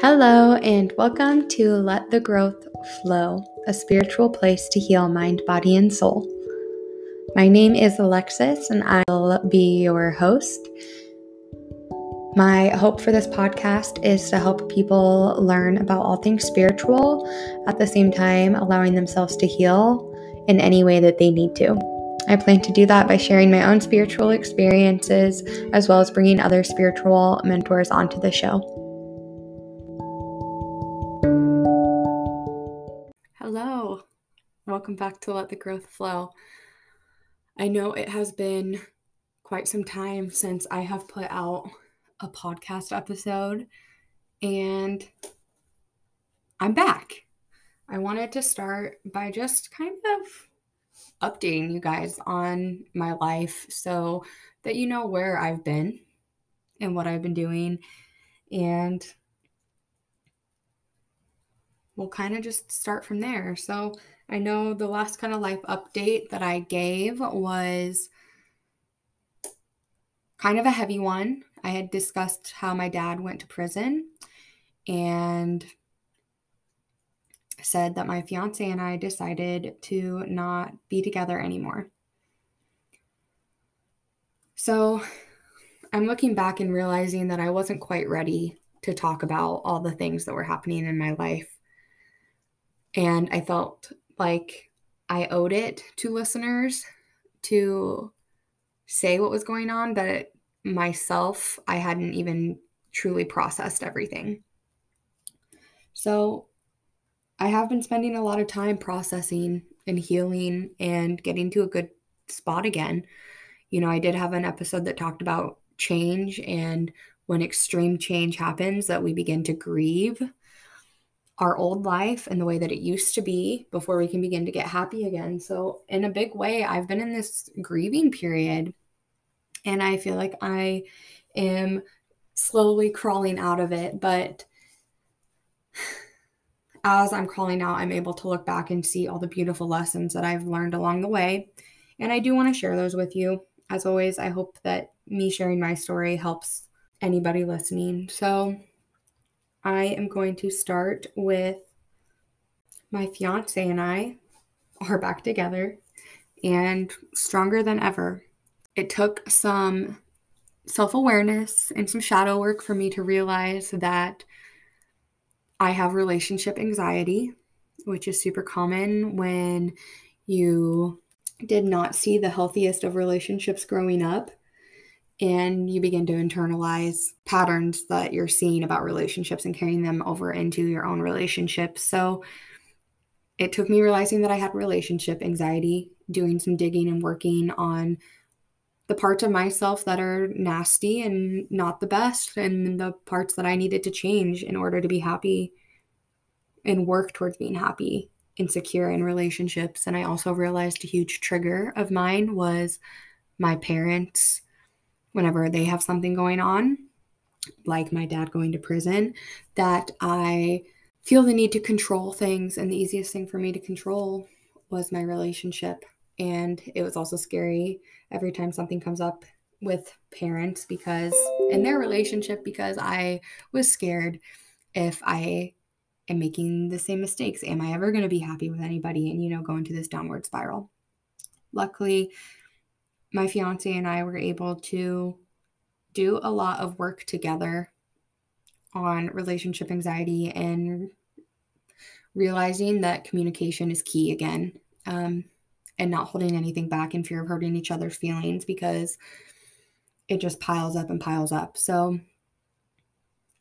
Hello, and welcome to Let the Growth Flow, a spiritual place to heal mind, body, and soul. My name is Alexis, and I'll be your host. My hope for this podcast is to help people learn about all things spiritual, at the same time allowing themselves to heal in any way that they need to. I plan to do that by sharing my own spiritual experiences, as well as bringing other spiritual mentors onto the show. Hello, welcome back to Let the Growth Flow. I know it has been quite some time since I have put out a podcast episode, and I'm back. I wanted to start by just kind of updating you guys on my life so that you know where I've been and what I've been doing, and we'll kind of just start from there. So I know the last kind of life update that I gave was kind of a heavy one. I had discussed how my dad went to prison and said that my fiance and I decided to not be together anymore. So I'm looking back and realizing that I wasn't quite ready to talk about all the things that were happening in my life. And I felt like I owed it to listeners to say what was going on, but myself, I hadn't even truly processed everything. So I have been spending a lot of time processing and healing and getting to a good spot again. You know, I did have an episode that talked about change, and when extreme change happens, that we begin to grieve our old life and the way that it used to be before we can begin to get happy again. So in a big way, I've been in this grieving period, and I feel like I am slowly crawling out of it. But as I'm crawling out, I'm able to look back and see all the beautiful lessons that I've learned along the way. And I do want to share those with you. As always, I hope that me sharing my story helps anybody listening. So I am going to start with my fiance and I are back together and stronger than ever. It took some self-awareness and some shadow work for me to realize that I have relationship anxiety, which is super common when you did not see the healthiest of relationships growing up, and you begin to internalize patterns that you're seeing about relationships and carrying them over into your own relationships. So it took me realizing that I had relationship anxiety, doing some digging and working on the parts of myself that are nasty and not the best, and the parts that I needed to change in order to be happy and work towards being happy and secure in relationships. And I also realized a huge trigger of mine was my parents, whenever they have something going on, like my dad going to prison, that I feel the need to control things. And the easiest thing for me to control was my relationship. And it was also scary every time something comes up with parents because in their relationship, because I was scared if I am making the same mistakes. Am I ever going to be happy with anybody? And, go into this downward spiral. Luckily, my fiance and I were able to do a lot of work together on relationship anxiety and realizing that communication is key again, and not holding anything back in fear of hurting each other's feelings, because it just piles up and piles up. So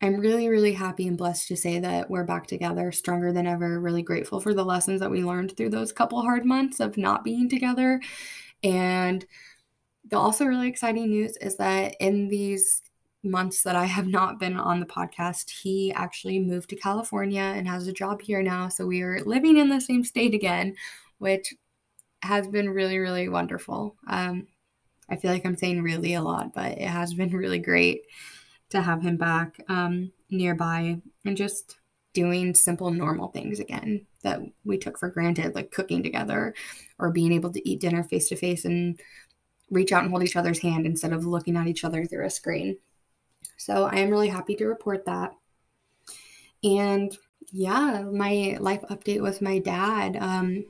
I'm really, really happy and blessed to say that we're back together, stronger than ever, really grateful for the lessons that we learned through those couple hard months of not being together. And the also really exciting news is that in these months that I have not been on the podcast, he actually moved to California and has a job here now. So we are living in the same state again, which has been really, really wonderful. I feel like I'm saying really a lot, but it has been really great to have him back nearby and just doing simple, normal things again that we took for granted, like cooking together or being able to eat dinner face to face and reach out and hold each other's hand instead of looking at each other through a screen. So I am really happy to report that. And yeah, my life update with my dad.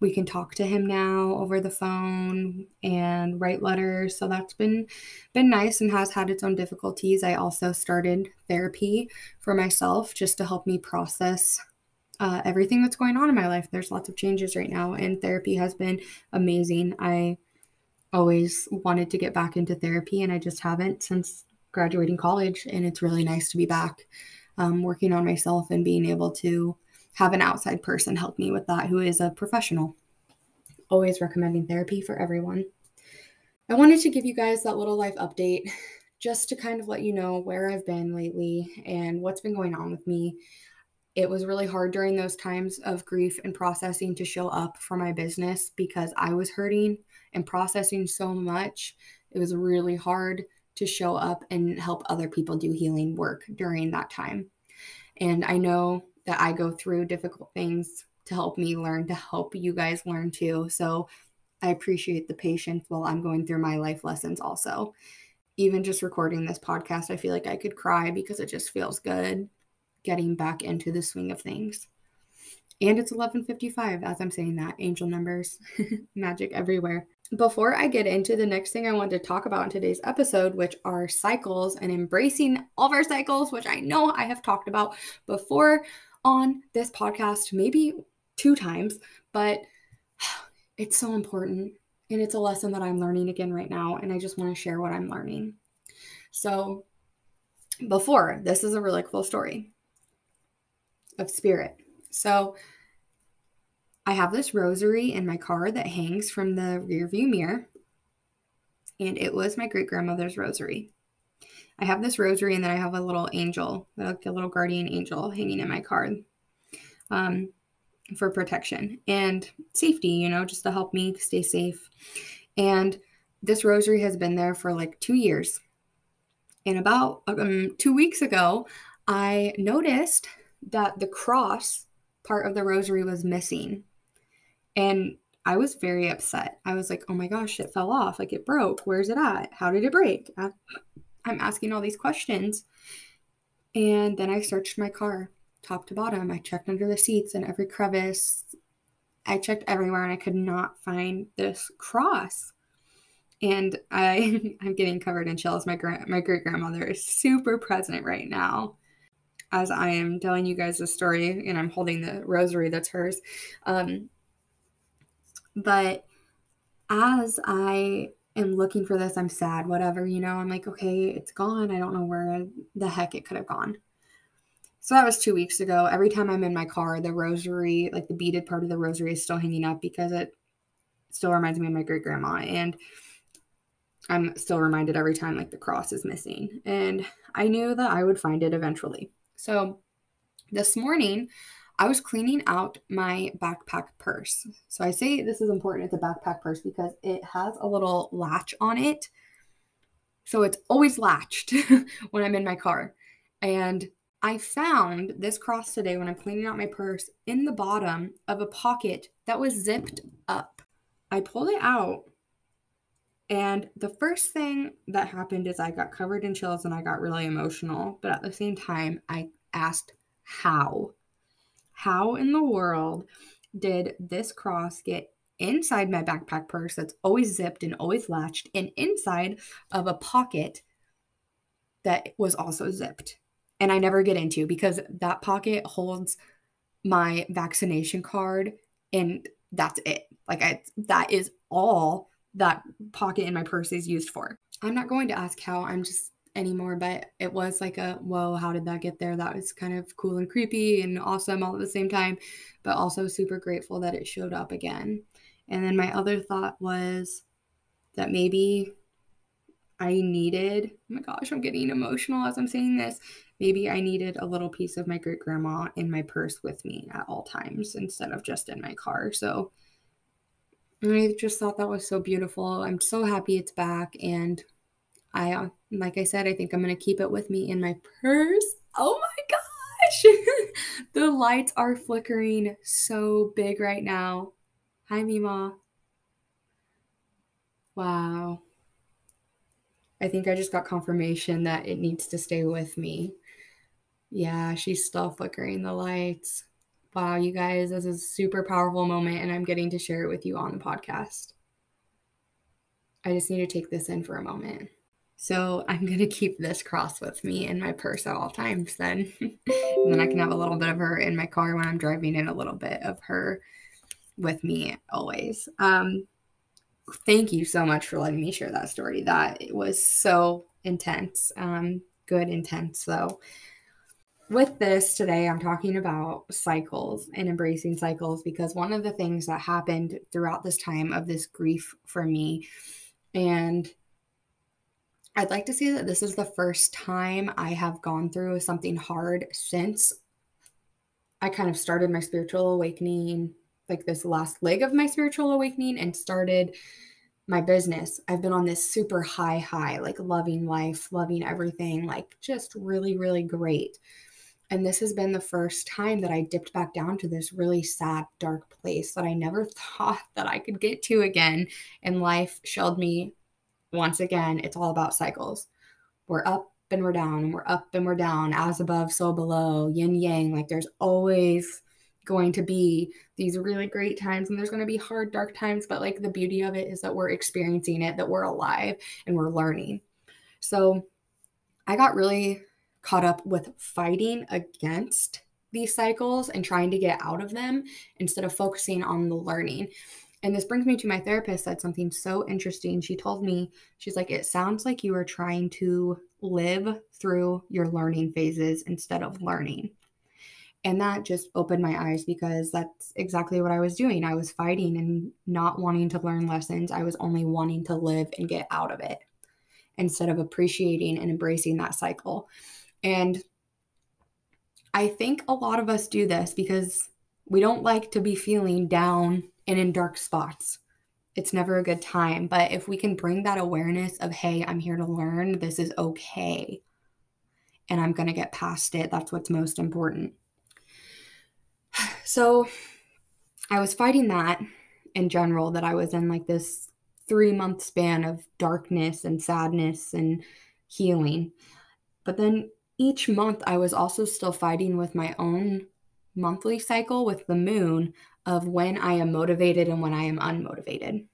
We can talk to him now over the phone and write letters. So that's been nice and has had its own difficulties. I also started therapy for myself just to help me process everything that's going on in my life. There's lots of changes right now, and therapy has been amazing. I always wanted to get back into therapy, and I just haven't since graduating college. And it's really nice to be back working on myself and being able to have an outside person help me with that who is a professional. Always recommending therapy for everyone. I wanted to give you guys that little life update just to kind of let you know where I've been lately and what's been going on with me. It was really hard during those times of grief and processing to show up for my business because I was hurting and processing so much. It was really hard to show up and help other people do healing work during that time. And I know that I go through difficult things to help me learn, to help you guys learn too. So I appreciate the patience while I'm going through my life lessons also. Even just recording this podcast, I feel like I could cry because it just feels good getting back into the swing of things. And it's 11:55 as I'm saying that. Angel numbers, magic everywhere. Before I get into the next thing I want to talk about in today's episode, which are cycles and embracing all of our cycles, which I know I have talked about before on this podcast, maybe 2 times, but it's so important. And it's a lesson that I'm learning again right now. And I just want to share what I'm learning. So, this is a really cool story of spirit. So, I have this rosary in my car that hangs from the rearview mirror, and it was my great grandmother's rosary. I have this rosary, and then I have a little angel, like a little guardian angel, hanging in my car for protection and safety, just to help me stay safe. And this rosary has been there for like 2 years. And about 2 weeks ago, I noticed that the cross part of the rosary was missing. And I was very upset. I was like, oh my gosh, it fell off. Like it broke. Where's it at? How did it break? I'm asking all these questions. And then I searched my car top to bottom. I checked under the seats and every crevice. I checked everywhere and I could not find this cross. And I'm getting covered in chills. My great grandmother is super present right now as I am telling you guys this story, and I'm holding the rosary that's hers. But as I am looking for this, I'm sad, whatever, I'm like, okay, it's gone. I don't know where the heck it could have gone. So that was 2 weeks ago. Every time I'm in my car, the rosary, like the beaded part of the rosary is still hanging up because it still reminds me of my great grandma. And I'm still reminded every time like the cross is missing. And I knew that I would find it eventually. So this morning, I was cleaning out my backpack purse. So I say this is important. It's a backpack purse because it has a little latch on it. So it's always latched when I'm in my car. And I found this cross today when I'm cleaning out my purse in the bottom of a pocket that was zipped up. I pulled it out, and the first thing that happened is I got covered in chills and I got really emotional. But at the same time, I asked how. How in the world did this cross get inside my backpack purse that's always zipped and always latched and inside of a pocket that was also zipped? And I never get into because that pocket holds my vaccination card and that's it. That is all that pocket in my purse is used for. I'm not going to ask how I'm just anymore, but it was like whoa, how did that get there? That was kind of cool and creepy and awesome all at the same time, but also super grateful that it showed up again. And then my other thought was that maybe I needed, oh my gosh, I'm getting emotional as I'm saying this. Maybe I needed a little piece of my great grandma in my purse with me at all times instead of just in my car. So I just thought that was so beautiful. I'm so happy it's back. And like I said, I think I'm going to keep it with me in my purse. Oh my gosh. The lights are flickering so big right now. Hi, Mima. Wow. I think I just got confirmation that it needs to stay with me. Yeah, she's still flickering the lights. Wow, you guys, this is a super powerful moment, and I'm getting to share it with you on the podcast. I just need to take this in for a moment. So I'm going to keep this cross with me in my purse at all times then. And then I can have a little bit of her in my car when I'm driving and a little bit of her with me always. Thank you so much for letting me share that story. That was so intense. Good intense though. With this today, I'm talking about cycles and embracing cycles, because one of the things that happened throughout this time of this grief for me, and I'd like to say that this is the first time I have gone through something hard since I kind of started my spiritual awakening, like this last leg of my spiritual awakening, and started my business. I've been on this super high, like loving life, loving everything, like just really, really great. And this has been the first time that I dipped back down to this really sad, dark place that I never thought that I could get to again. And life showed me once again, it's all about cycles. We're up and we're down, and we're up and we're down, as above, so below, yin yang. Like there's always going to be these really great times, and there's going to be hard, dark times. But like the beauty of it is that we're experiencing it, that we're alive and we're learning. So I got really caught up with fighting against these cycles and trying to get out of them instead of focusing on the learning. And this brings me to my therapist said something so interesting. She told me, she's like, it sounds like you are trying to live through your learning phases instead of learning. And that just opened my eyes, because that's exactly what I was doing. I was fighting and not wanting to learn lessons. I was only wanting to live and get out of it instead of appreciating and embracing that cycle. And I think a lot of us do this because we don't like to be feeling down and in dark spots. It's never a good time. But if we can bring that awareness of, hey, I'm here to learn, this is okay, and I'm going to get past it, that's what's most important. So I was fighting that in general, that I was in like this 3-month span of darkness and sadness and healing. But then each month, I was also still fighting with my own monthly cycle with the moon of when I am motivated and when I am unmotivated.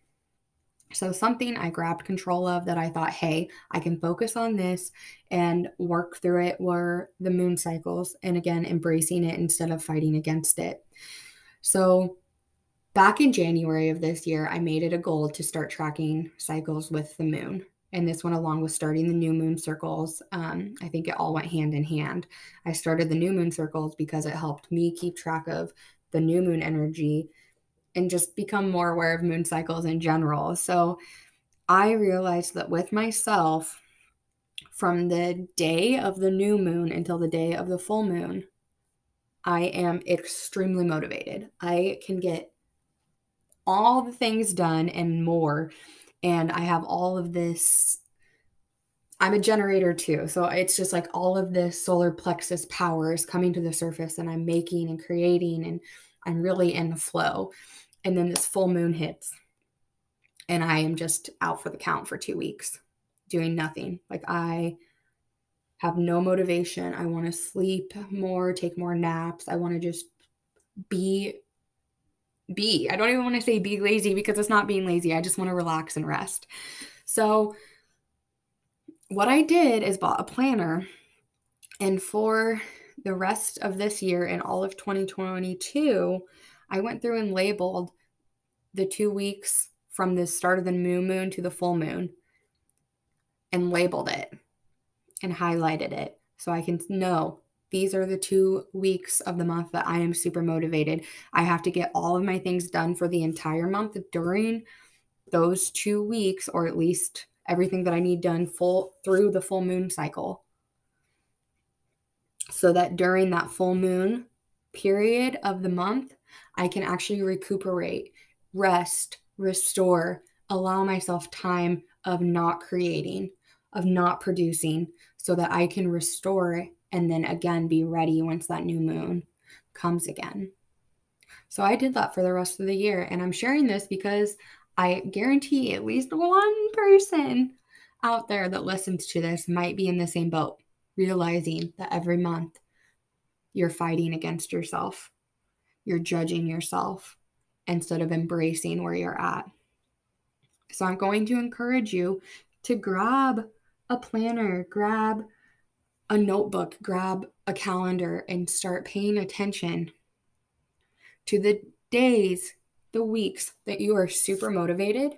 So, something I grabbed control of that I thought, hey, I can focus on this and work through it, were the moon cycles. And again, embracing it instead of fighting against it. So, back in January of this year, I made it a goal to start tracking cycles with the moon. And this went along with starting the new moon circles. I think it all went hand in hand. I started the new moon circles because it helped me keep track of the new moon energy and just become more aware of moon cycles in general. So I realized that with myself, from the day of the new moon until the day of the full moon, I am extremely motivated. I can get all the things done and more. And I have all of this. I'm a generator too. So it's just like all of this solar plexus power is coming to the surface, and I'm making and creating, and I'm really in the flow. And then this full moon hits, and I am just out for the count for 2 weeks doing nothing. Like I have no motivation. I want to sleep more, take more naps. I want to just be. I don't even want to say be lazy, because it's not being lazy. I just want to relax and rest. So what I did is bought a planner, and for the rest of this year and all of 2022, I went through and labeled the 2 weeks from the start of the new moon to the full moon, and labeled it and highlighted it so I can know these are the 2 weeks of the month that I am super motivated. I have to get all of my things done for the entire month during those 2 weeks, or at least everything that I need done full through the full moon cycle, so that during that full moon period of the month, I can actually recuperate, rest, restore, allow myself time of not creating, of not producing, so that I can restore and then again be ready once that new moon comes again. So I did that for the rest of the year. And I'm sharing this because I guarantee at least one person out there that listens to this might be in the same boat, realizing that every month you're fighting against yourself. You're judging yourself instead of embracing where you're at. So I'm going to encourage you to grab a planner, grab a notebook, grab a calendar, and start paying attention to the days, the weeks that you are super motivated,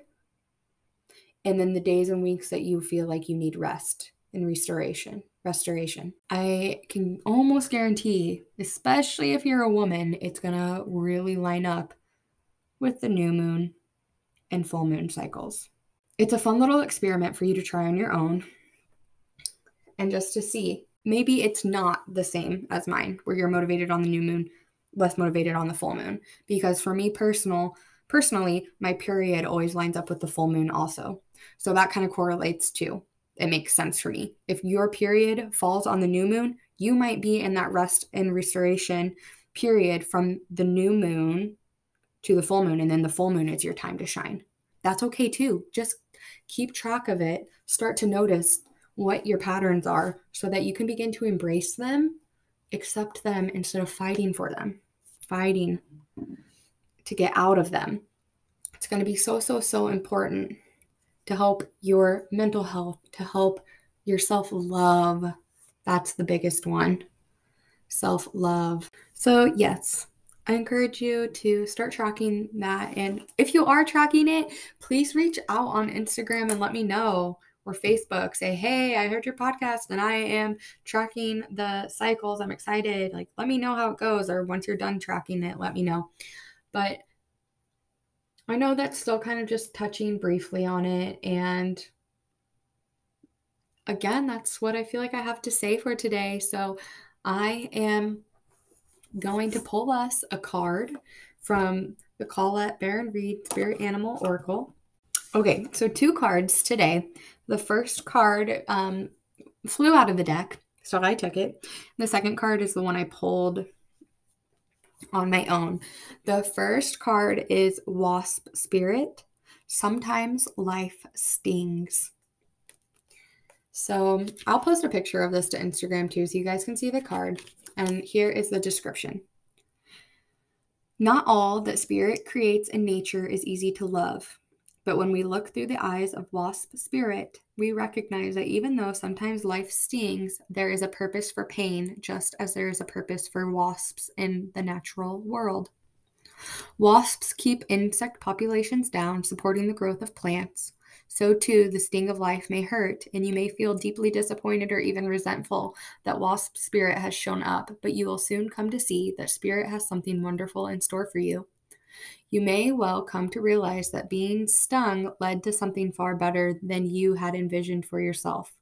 and then the days and weeks that you feel like you need rest and restoration. I can almost guarantee, especially if you're a woman, it's going to really line up with the new moon and full moon cycles. It's a fun little experiment for you to try on your own and just to see. Maybe it's not the same as mine, where you're motivated on the new moon, less motivated on the full moon. Because for me personally, my period always lines up with the full moon also. So that kind of correlates too. It makes sense for me. If your period falls on the new moon, you might be in that rest and restoration period from the new moon to the full moon, and then the full moon is your time to shine. That's okay too. Just keep track of it. Start to notice what your patterns are so that you can begin to embrace them, accept them instead of fighting for them, fighting to get out of them. It's going to be so important to help your mental health, to help your self-love. That's the biggest one. Self-love. So yes, I encourage you to start tracking that. And if you are tracking it, please reach out on Instagram and let me know, or Facebook. Say, hey, I heard your podcast and I am tracking the cycles. I'm excited. Like, let me know how it goes. Or once you're done tracking it, let me know. But I know that's still kind of just touching briefly on it. And again, that's what I feel like I have to say for today. So I am going to pull us a card from the Colette Baron Reid Spirit Animal Oracle. Okay, so 2 cards today. The first card flew out of the deck, so I took it. The second card is the one I pulled on my own. The first card is Wasp Spirit. Sometimes life stings. So I'll post a picture of this to Instagram too, so you guys can see the card. And here is the description. Not all that spirit creates in nature is easy to love. But when we look through the eyes of Wasp Spirit, we recognize that even though sometimes life stings, there is a purpose for pain, just as there is a purpose for wasps in the natural world. Wasps keep insect populations down, supporting the growth of plants. So too, the sting of life may hurt, and you may feel deeply disappointed or even resentful that Wasp Spirit has shown up, but you will soon come to see that Spirit has something wonderful in store for you. You may well come to realize that being stung led to something far better than you had envisioned for yourself.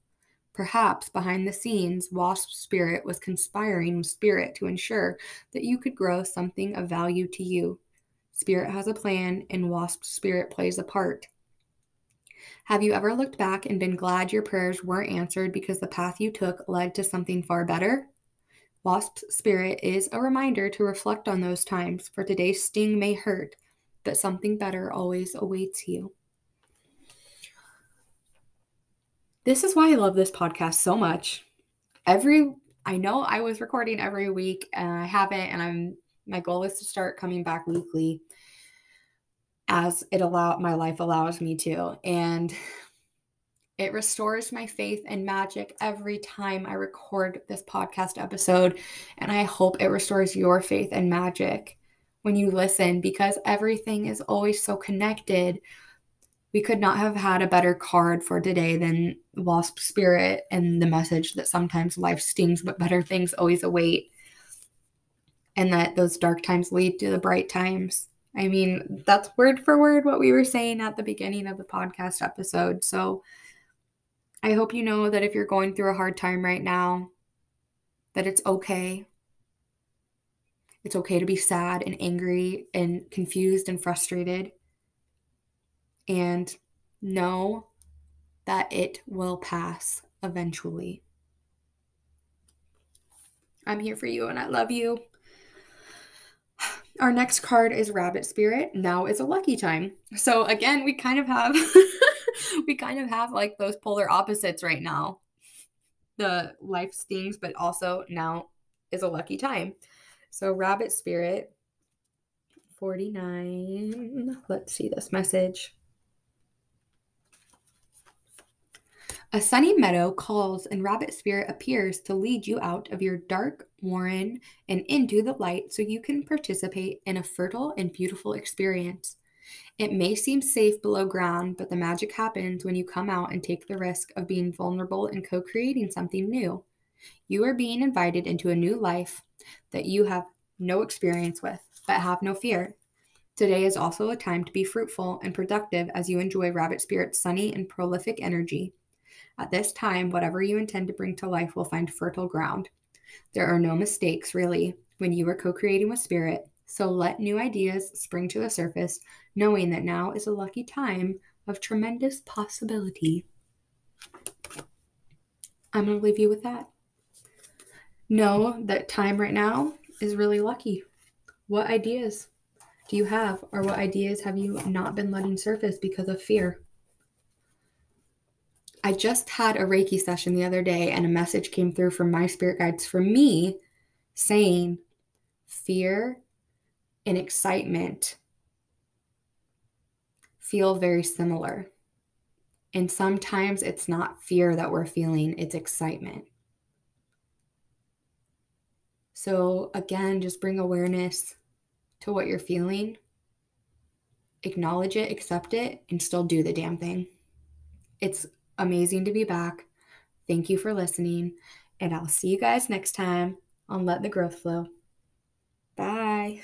Perhaps behind the scenes, Wasp Spirit was conspiring with Spirit to ensure that you could grow something of value to you. Spirit has a plan, and Wasp Spirit plays a part. Have you ever looked back and been glad your prayers weren't answered because the path you took led to something far better? Wasp Spirit is a reminder to reflect on those times, for today's sting may hurt, but something better always awaits you. This is why I love this podcast so much. I know I was recording every week and I haven't, and my goal is to start coming back weekly as my life allows me to. And it restores my faith and magic every time I record this podcast episode. And I hope it restores your faith and magic when you listen, because everything is always so connected. We could not have had a better card for today than Wasp Spirit and the message that sometimes life stings, but better things always await. And that those dark times lead to the bright times. I mean, that's word for word what we were saying at the beginning of the podcast episode. So I hope you know that if you're going through a hard time right now, that it's okay. It's okay to be sad and angry and confused and frustrated. And know that it will pass eventually. I'm here for you and I love you. Our next card is Rabbit Spirit. Now is a lucky time. So again, we kind of have like those polar opposites right now. The life stings, but also now is a lucky time. So Rabbit Spirit 49. Let's see this message. A sunny meadow calls, and Rabbit Spirit appears to lead you out of your dark warren and into the light so you can participate in a fertile and beautiful experience. It may seem safe below ground, but the magic happens when you come out and take the risk of being vulnerable and co creating something new. You are being invited into a new life that you have no experience with, but have no fear. Today is also a time to be fruitful and productive as you enjoy Rabbit Spirit's sunny and prolific energy. At this time, whatever you intend to bring to life will find fertile ground. There are no mistakes, really, when you are co creating with Spirit, so let new ideas spring to the surface, knowing that now is a lucky time of tremendous possibility. I'm going to leave you with that. Know that time right now is really lucky. What ideas do you have, or what ideas have you not been letting surface because of fear? I just had a Reiki session the other day, and a message came through from my spirit guides for me saying fear and excitement feel very similar. And sometimes it's not fear that we're feeling, it's excitement. So again, just bring awareness to what you're feeling, acknowledge it, accept it, and still do the damn thing. It's amazing to be back. Thank you for listening, and I'll see you guys next time on Let the Growth Flow. Bye.